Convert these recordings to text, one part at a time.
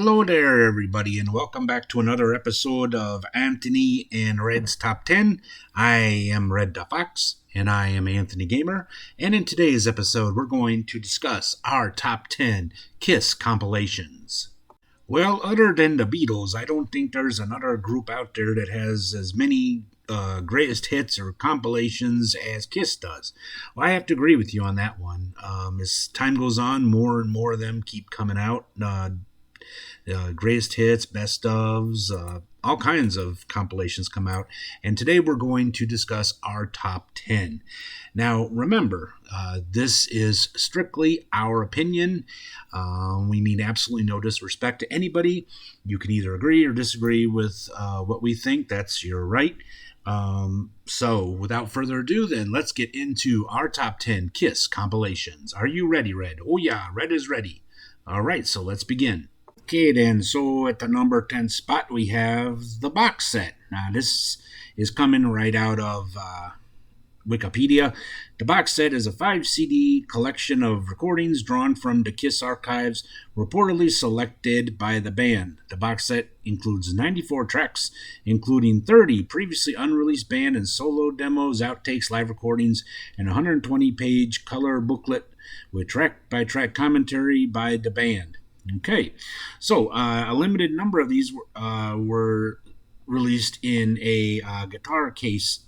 Hello there, everybody, and welcome back to another episode of Anthony and Red's Top 10. I am Red the Fox, and I am Anthony Gamer, and in today's episode, we're going to discuss our top 10 Kiss compilations. Well, other than the Beatles, I don't think there's another group out there that has as many greatest hits or compilations as Kiss does. Well, I have to agree with you on that one. As time goes on, more and more of them keep coming out. Greatest hits, best ofs, all kinds of compilations come out. And today we're going to discuss our top 10. Now, remember, this is strictly our opinion. We mean absolutely no disrespect to anybody. You can either agree or disagree with what we think. That's your right. So, without further ado, then, let's get into our top 10 Kiss compilations. Are you ready, Red? Oh, yeah, Red is ready. All right, so let's begin. Okay, then, so at the number 10 spot, we have the box set. Now, this is coming right out of Wikipedia. The box set is a 5 CD collection of recordings drawn from the Kiss archives, reportedly selected by the band. The box set includes 94 tracks, including 30 previously unreleased band and solo demos, outtakes, live recordings, and a 120-page color booklet with track-by-track commentary by the band. Okay, so a limited number of these were released in a guitar case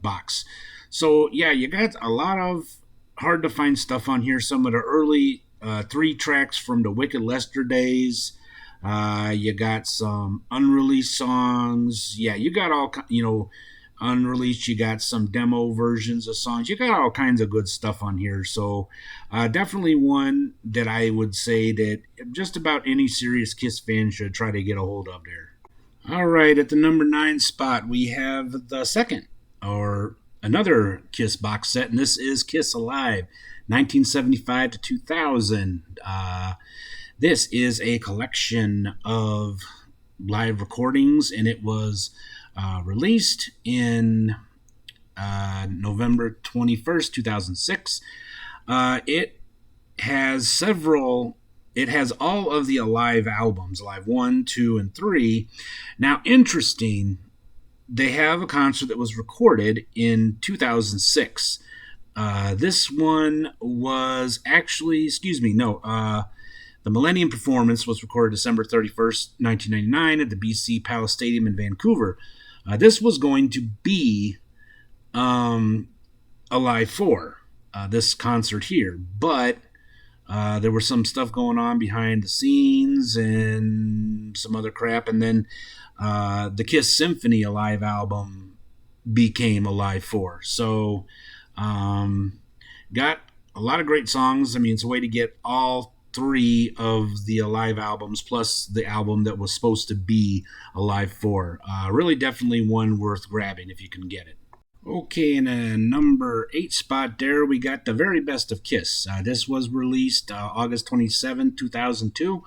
box. So, yeah, you got a lot of hard-to-find stuff on here. Some of the early 3 tracks from the Wicked Lester days. You got some unreleased songs. Yeah, you got all, unreleased. You got some demo versions of songs. You got all kinds of good stuff on here. So definitely one that I would say that just about any serious Kiss fan should try to get a hold of there. All right, at the number 9 spot, we have the second, or another Kiss box set, and this is Kiss Alive, 1975 to 2000. This is a collection of live recordings, and it was released in November 21st, 2006. It has all of the Alive albums, Alive 1, 2, and 3. Now, interesting, they have a concert that was recorded in 2006. This one was actually, the Millennium Performance was recorded December 31st, 1999 at the BC Palace Stadium in Vancouver. This was going to be Alive 4, this concert here, but there was some stuff going on behind the scenes and some other crap, and then the Kiss Symphony Alive album became Alive 4. So, got a lot of great songs. I mean, it's a way to get all 3 of the Alive albums plus the album that was supposed to be Alive 4. Really definitely one worth grabbing if you can get it. Okay, in a number 8 spot there, we got The Very Best of Kiss. This was released August 27, 2002.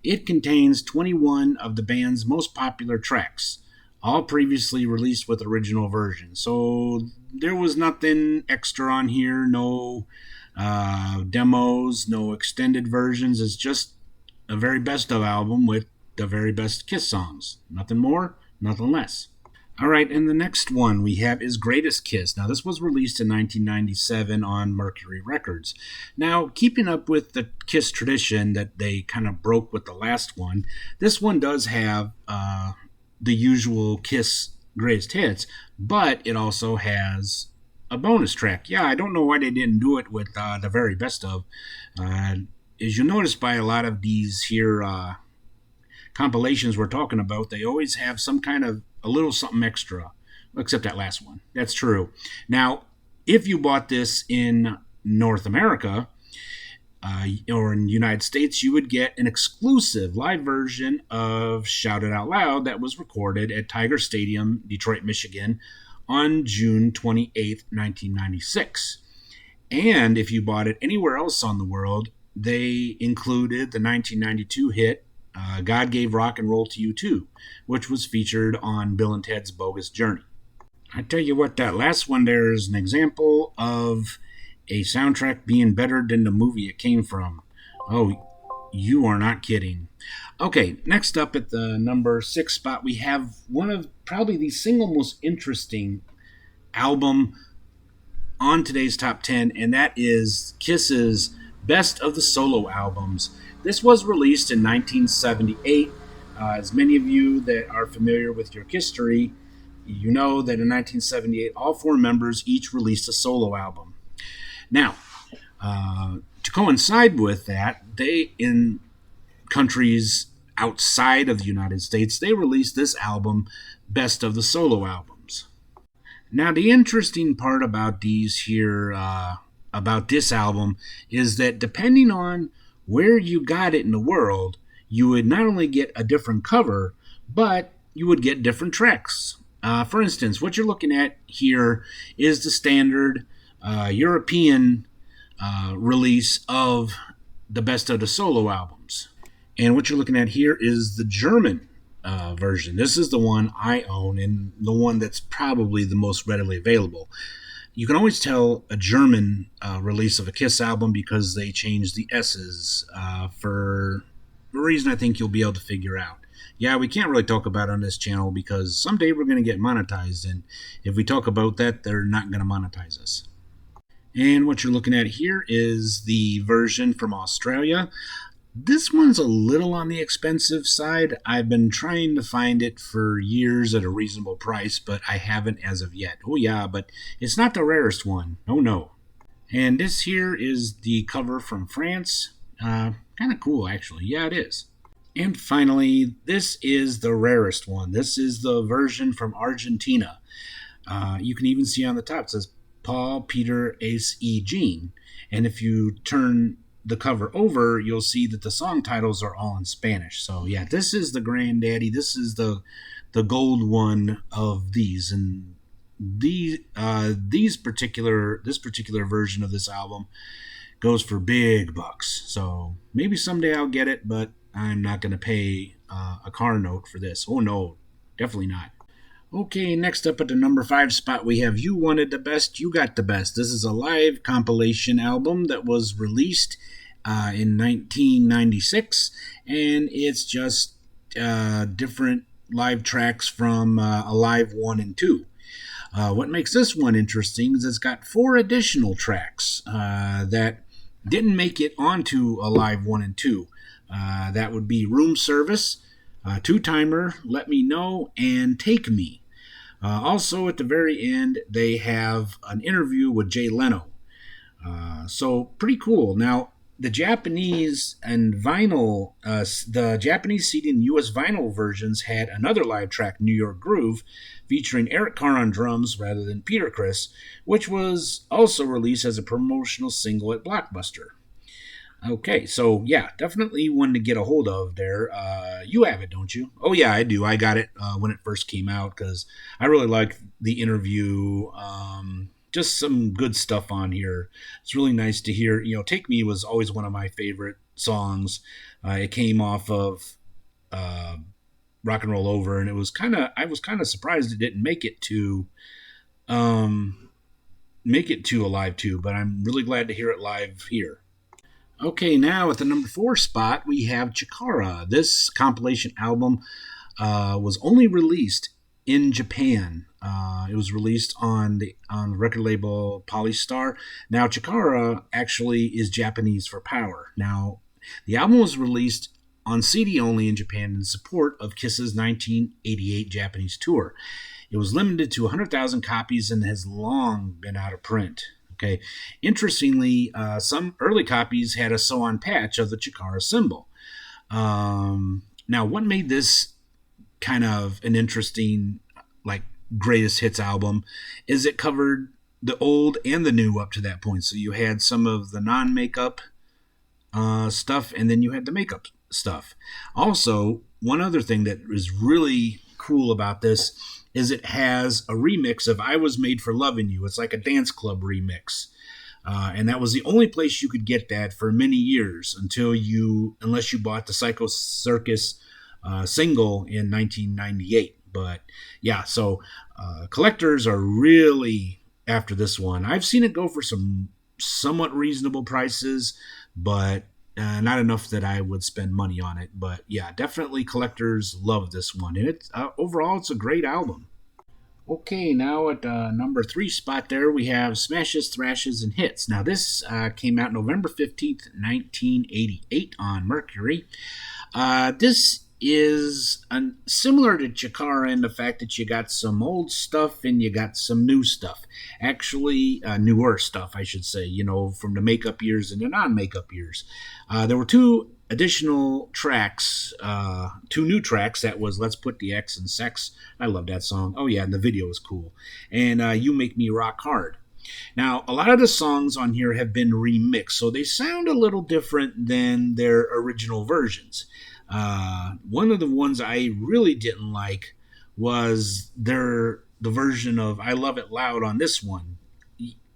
It contains 21 of the band's most popular tracks, all previously released with original versions. So there was nothing extra on here, no demos, no extended versions. It's just a Very Best of album with the very best Kiss songs. Nothing more, nothing less. All right, and the next one we have is Greatest Kiss. Now, this was released in 1997 on Mercury Records. Now, keeping up with the Kiss tradition that they kind of broke with the last one, this one does have the usual Kiss greatest hits, but it also has a bonus track. Yeah, I don't know why they didn't do it with the very best of. As you notice by a lot of these here compilations we're talking about, they always have some kind of a little something extra, except that last one. That's true. Now, if you bought this in North America or in the United States, you would get an exclusive live version of Shout It Out Loud that was recorded at Tiger Stadium, Detroit, Michigan, on June 28th, 1996. And if you bought it anywhere else on the world, they included the 1992 hit God Gave Rock and Roll to You Too, which was featured on Bill and Ted's Bogus Journey. I tell you what, that last one there is an example of a soundtrack being better than the movie it came from. Oh, You are not kidding. Okay, next up at the number 6 spot, we have one of probably the single most interesting album on today's top 10, and that is Kiss's Best of the Solo Albums. This was released in 1978. As many of you that are familiar with your history, you know that in 1978, all four members each released a solo album. Now, to coincide with that, they, in countries outside of the United States, they released this album, Best of the Solo Albums. Now, the interesting part about these here, about this album, is that depending on where you got it in the world, you would not only get a different cover, but you would get different tracks. For instance, what you're looking at here is the standard European release of the Best of the Solo Albums. And what you're looking at here is the German version. This is the one I own and the one that's probably the most readily available. You can always tell a German release of a Kiss album because they change the S's for a reason I think you'll be able to figure out. Yeah, we can't really talk about it on this channel because someday we're going to get monetized, and if we talk about that, they're not going to monetize us. And what you're looking at here is the version from Australia. This one's a little on the expensive side. I've been trying to find it for years at a reasonable price, but I haven't as of yet. Oh yeah, but it's not the rarest one. Oh no. And this here is the cover from France. Kind of cool, actually. Yeah, it is. And finally, this is the rarest one. This is the version from Argentina. You can even see on the top, it says Paul, Peter, Ace, E, Gene. And if you turn the cover over, you'll see that the song titles are all in Spanish. So yeah, this is the granddaddy. This is the gold one of these. And this particular version of this album goes for big bucks. So maybe someday I'll get it, but I'm not going to pay a car note for this. Oh no, definitely not. Okay, next up at the number 5 spot, we have You Wanted the Best, You Got the Best. This is a live compilation album that was released in 1996, and it's just different live tracks from Alive 1 and 2. What makes this one interesting is it's got 4 additional tracks that didn't make it onto Alive 1 and 2. That would be Room Service, Two-Timer, Let Me Know, and Take Me. Also, at the very end, they have an interview with Jay Leno. So, pretty cool. Now, the Japanese and vinyl, the Japanese CD and US vinyl versions had another live track, New York Groove, featuring Eric Carr on drums rather than Peter Criss, which was also released as a promotional single at Blockbuster. Okay, so yeah, definitely one to get a hold of there. You have it, don't you? Oh yeah, I do. I got it when it first came out because I really liked the interview. Just some good stuff on here. It's really nice to hear. You know, Take Me was always one of my favorite songs. It came off of Rock and Roll Over, and I was kind of surprised it didn't make it to Alive 2, but I'm really glad to hear it live here. Okay, now at the number 4 spot, we have Chikara. This compilation album was only released in Japan. It was released on the record label Polystar. Now, Chikara actually is Japanese for power. Now, the album was released on CD only in Japan in support of Kiss's 1988 Japanese tour. It was limited to 100,000 copies and has long been out of print. Okay. Interestingly, some early copies had a sew-on patch of the Chikara symbol. Now, what made this kind of an interesting, like, greatest hits album is it covered the old and the new up to that point. So you had some of the non-makeup stuff, and then you had the makeup stuff. Also, one other thing that is really cool about this is it has a remix of I Was Made for Loving You. It's like a dance club remix. And that was the only place you could get that for many years unless you bought the Psycho Circus single in 1998. But yeah, so collectors are really after this one. I've seen it go for some somewhat reasonable prices, but Not enough that I would spend money on it, but yeah, definitely collectors love this one, and it's overall it's a great album. Okay, now at number three spot there we have Smashes, Thrashes, and Hits. Now this came out November 15th, 1988 on Mercury. This is similar to Chikara in the fact that you got some old stuff and you got some new stuff. Actually, newer stuff, I should say, from the makeup years and the non makeup years. There were two additional tracks, two new tracks. That was Let's Put the X in Sex. I love that song. Oh, yeah, and the video is cool. And You Make Me Rock Hard. Now, a lot of the songs on here have been remixed, so they sound a little different than their original versions. One of the ones I really didn't like was the version of "I Love It Loud" on this one.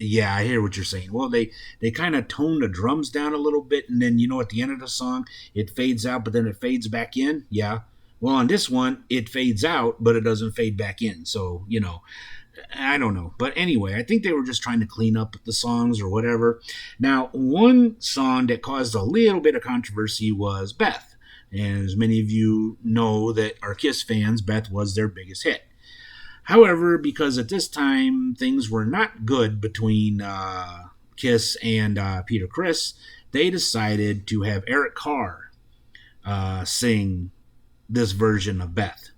Yeah, I hear what you're saying. Well, they kind of tone the drums down a little bit, and then at the end of the song, it fades out, but then it fades back in. Yeah. Well, on this one, it fades out, but it doesn't fade back in. So I don't know. But anyway, I think they were just trying to clean up the songs or whatever. Now, one song that caused a little bit of controversy was Beth. And as many of you know that are Kiss fans, Beth was their biggest hit. However, because at this time things were not good between Kiss and Peter Criss, they decided to have Eric Carr sing this version of Beth.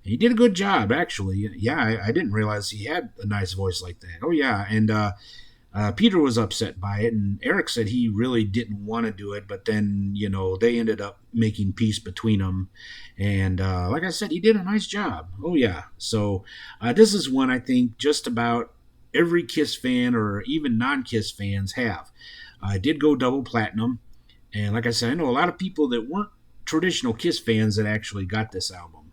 He did a good job, actually. Yeah, I didn't realize he had a nice voice like that. Oh, yeah, and Peter was upset by it, and Eric said he really didn't want to do it, but then, they ended up making peace between them. And like I said, he did a nice job. Oh, yeah. So this is one I think just about every Kiss fan or even non-Kiss fans have. I did go double platinum, and like I said, I know a lot of people that weren't traditional Kiss fans that actually got this album.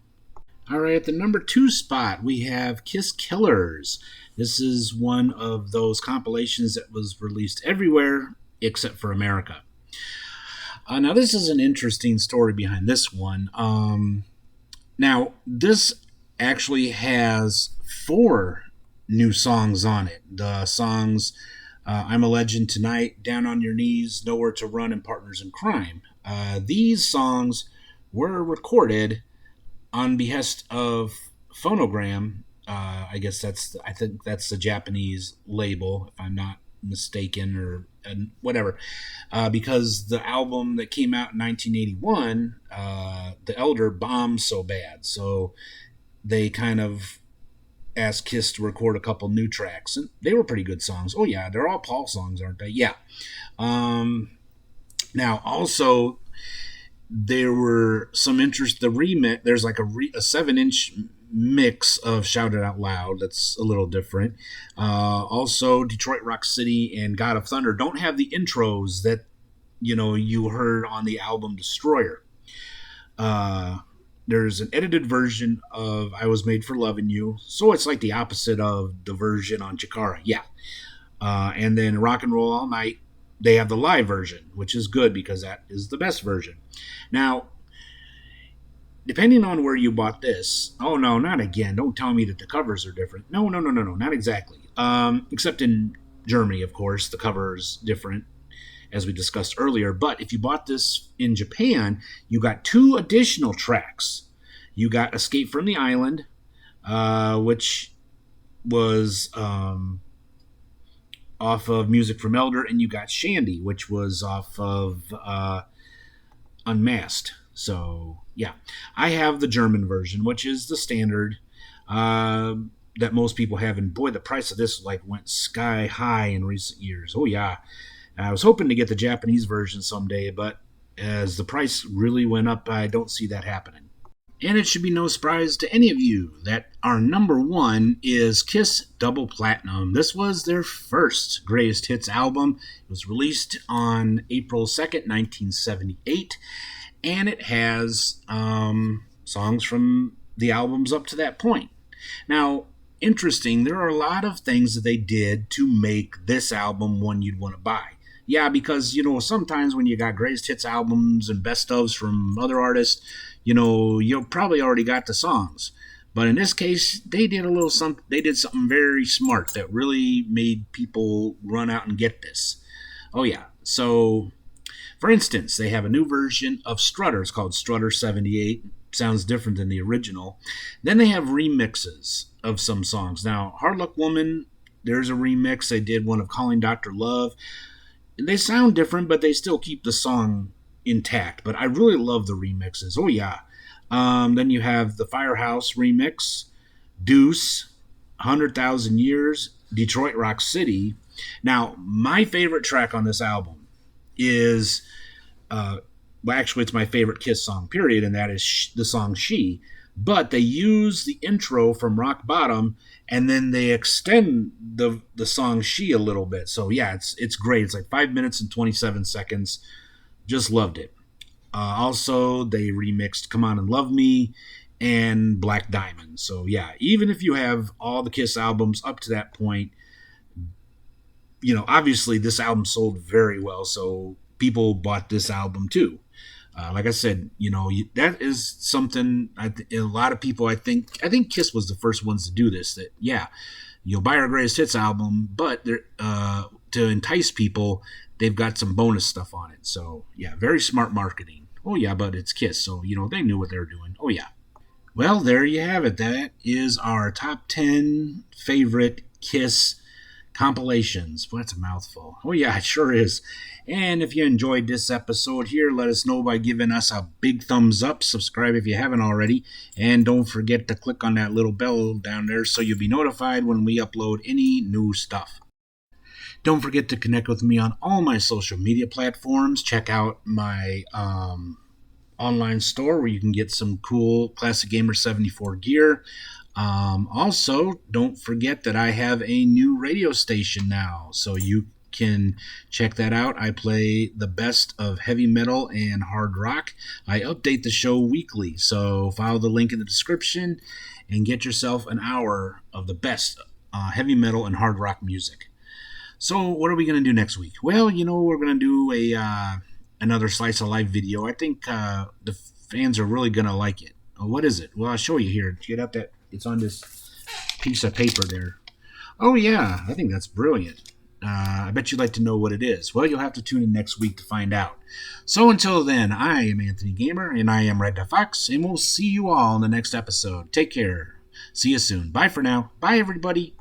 All right, at the number two spot, we have Kiss Killers. This is one of those compilations that was released everywhere except for America. Now, this is an interesting story behind this one. Now, this actually has 4 new songs on it. The songs I'm a Legend Tonight, Down on Your Knees, Nowhere to Run, and Partners in Crime. These songs were recorded on behest of Phonogram. I think that's the Japanese label, if I'm not mistaken, or whatever. Because the album that came out in 1981, The Elder, bombed so bad, so they kind of asked Kiss to record a couple new tracks, and they were pretty good songs. Oh yeah, they're all Paul songs, aren't they? Yeah. Now also, there were some interest. The remix, there's like a 7-inch mix of Shout It Out Loud that's a little different. Also, Detroit Rock City and God of Thunder don't have the intros that you heard on the album Destroyer. There's an edited version of I Was Made for Loving You, so it's like the opposite of the version on Chikara. Yeah. And then Rock and Roll All Night, they have the live version, which is good because that is the best version. Now, depending on where you bought this, oh no, not again. Don't tell me that the covers are different. No, not exactly. Except in Germany, of course, the cover is different, as we discussed earlier. But if you bought this in Japan, you got 2 additional tracks. You got Escape from the Island, which was off of Music from Elder, and you got Shandy, which was off of Unmasked. So, yeah. I have the German version, which is the standard that most people have. And boy, the price of this went sky high in recent years. Oh, yeah. I was hoping to get the Japanese version someday, but as the price really went up, I don't see that happening. And it should be no surprise to any of you that our number 1 is Kiss Double Platinum. This was their first greatest hits album. It was released on April 2nd, 1978, and it has songs from the albums up to that point. Now, interesting, there are a lot of things that they did to make this album one you'd want to buy. Yeah, because, sometimes when you got greatest hits albums and best ofs from other artists, you probably already got the songs. But in this case, they did something very smart that really made people run out and get this. Oh yeah. So For instance, they have a new version of Strutter. It's called Strutter 78. Sounds different than the original. Then they have remixes of some songs. Now, Hard Luck Woman, there's a remix. They did one of Calling Dr. Love. They sound different, but they still keep the song intact. But I really love the remixes. Oh, yeah. Then you have the Firehouse remix, Deuce, 100,000 Years, Detroit Rock City. Now, my favorite track on this album is, well, actually, it's my favorite Kiss song, period, and that is the song She. But they use the intro from Rock Bottom, and then they extend the song She a little bit. So, yeah, it's great. It's like 5 minutes and 27 seconds. Just loved it. Also, they remixed Come On and Love Me and Black Diamond. So, yeah, even if you have all the Kiss albums up to that point, obviously this album sold very well, so people bought this album too. Like I said, that is something a lot of people, I think Kiss was the first ones to do this, that, yeah, you'll buy our greatest hits album, but to entice people, they've got some bonus stuff on it. So, yeah, very smart marketing. Oh, yeah, but it's Kiss, so, they knew what they were doing. Oh, yeah. Well, there you have it. That is our top 10 favorite Kiss compilations. Boy, that's a mouthful. Oh, yeah, it sure is. And if you enjoyed this episode here, let us know by giving us a big thumbs up. Subscribe if you haven't already. And don't forget to click on that little bell down there so you'll be notified when we upload any new stuff. Don't forget to connect with me on all my social media platforms. Check out my online store where you can get some cool Classic Gamer 74 gear. Also, don't forget that I have a new radio station now, so you can check that out. I play the best of heavy metal and hard rock. I update the show weekly, so follow the link in the description and get yourself an hour of the best heavy metal and hard rock music. So what are we going to do next week? Well, we're going to do another Slice of Life video. I think the fans are really going to like it. What is it? Well, I'll show you here. Get up that. It's on this piece of paper there. Oh, yeah. I think that's brilliant. I bet you'd like to know what it is. Well, you'll have to tune in next week to find out. So until then, I am Anthony Gamer, and I am Red Fox, and we'll see you all in the next episode. Take care. See you soon. Bye for now. Bye, everybody.